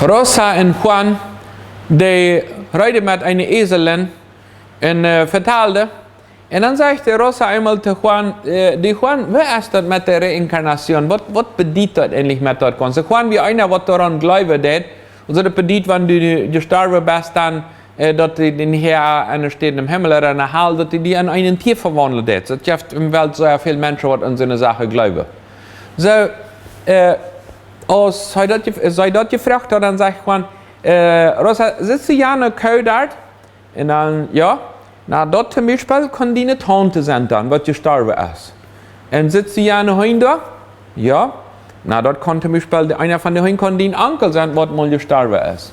Rosa und Juan, die reden mit einer Eselin und vertelde. Und dann sagte Rosa einmal zu Juan, Juan, wer ist das mit der Reinkarnation? Was bedeutet das eigentlich mit das Ganze? Juan, wie einer, was daran glaubt, also das bedeutet, wenn du gestorben bist, dann, dass du den Herr einer steht im Himmel oder in der Hölle, dass du die in ein Tier verwandelt hast. Es gibt in der Welt so viele Menschen, die an so eine Sache glauben. So, als sei das gefragt hat, dann sagt Juan, Rosa, sitzt du ja in der Kau dort? Und dann, ja. Na, dort zum Beispiel kann die eine Tante sein, dann, was gestorben ist. Und sitzt sie ja noch da? Ja. Na, dort kann zum Beispiel einer von den Hunden kann die ein Onkel sein, was mal gestorben ist.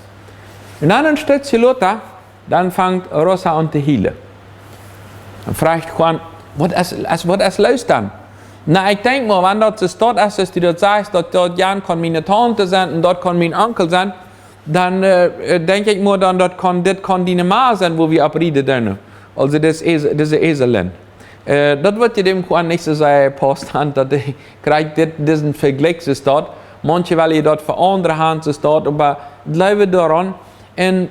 Und dann steht sie Lothar, dann fängt Rosa an zu heulen. Dann fragt Juan, was ist los dann? Na, ich denke mal, wenn das dort ist, dass du dort sagst, dass dort Jan kann meine Tante sein und dort kann mein Onkel sein, dann denke ich mir, dann dort kann die eine Ma sein, wo wir abreden können. Also diese Eselin. Das wird ja dem Juan nicht so sehr passen, dass ich diesen Vergleich ist dort. Manche wollen dort für andere Hand ist dort, aber bleiben daran. Und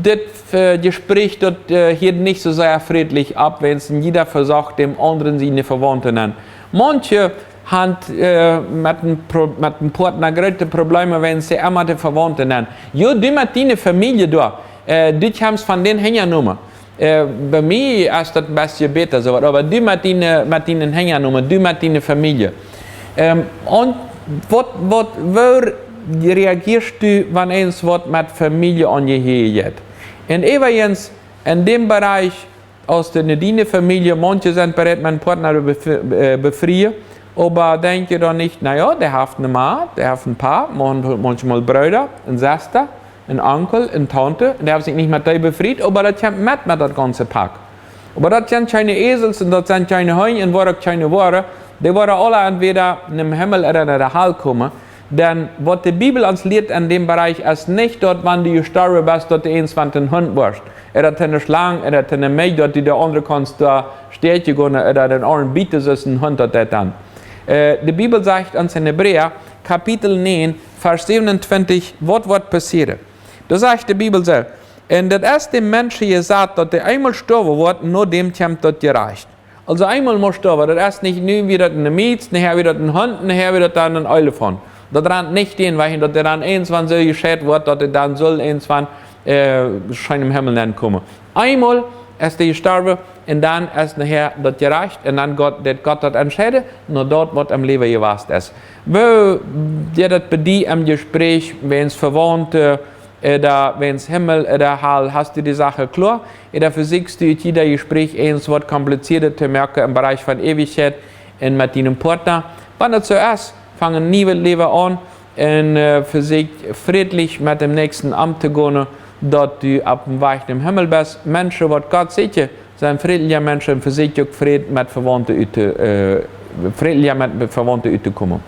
das Gespräch dort hier nicht so sehr friedlich ab, wenn es jeder versucht, dem anderen seine Verwandten nennen. Manche haben mit dem Partner große Probleme, wenn sie immer die Verwandten nennen. Ja, du mit deiner Familie da, du kommst von den Hängernummern. Bei mir ist das ein bisschen besser, so, aber du mit deinen Hängernummern, du mit deiner Familie. Und wo reagierst du, wenn eins was mit Familie angehört? Und übrigens, in dem Bereich, aus der Familie, manche sind bereit, meinen Partner zu befreien, aber denke doch nicht, naja, der hat eine Ma, der hat ein Paar, manchmal Brüder, eine Schwester, ein Onkel, eine Tante, und der hat sich nicht mit dir befreit, aber das kommt mit das ganze Pack. Aber das sind keine Esels und das sind keine Heunen und waren keine Ware, die waren alle entweder in den Himmel oder in der Hölle kommen. Denn was die Bibel uns lehrt in dem Bereich ist nicht dort, wenn du gestorben bist, dass du eins von den Hund warst. Oder eine Schlange, oder eine Milch, dass du der andere kannst da stehen gehen oder den anderen bieten, so ein Hund hat das dann. Die Bibel sagt uns in Hebräer, Kapitel 9, Vers 27, was wird passieren? Da sagt die Bibel so, und das ist dem Menschen gesagt, dass der einmal sterben wird, nur dem kommt das gereicht. Also einmal muss sterben, das ist nicht nur wieder ein Mietz, nachher wieder ein Hund, nachher wieder dann ein Elefant. Das rennt nicht den, weil der dann irgendwann so gescheit wird, dass er dann soll irgendwann schon im Himmel kommen. Einmal ist er gestorben und dann ist nachher das gereicht und dann Gott das entscheidet, nur dort wird am Leben gewasst ist. Wo dir das bei dir im Gespräch, wenn es Verwandte oder wenn es Himmel oder Hall, hast du die Sache klar? Oder versuchst du in jedem Gespräch eins wird komplizierter zu merken im Bereich von Ewigkeit und mit deinem Partner. Wenn das so ist, fangen ein neues Leben an und versucht friedlich mit dem nächsten Amt zu gehen, dass du auf dem Weg im Himmel bist. Menschen, die Gott sieht, sind friedliche Menschen und versucht auch friedlich mit Verwandten zu kommen.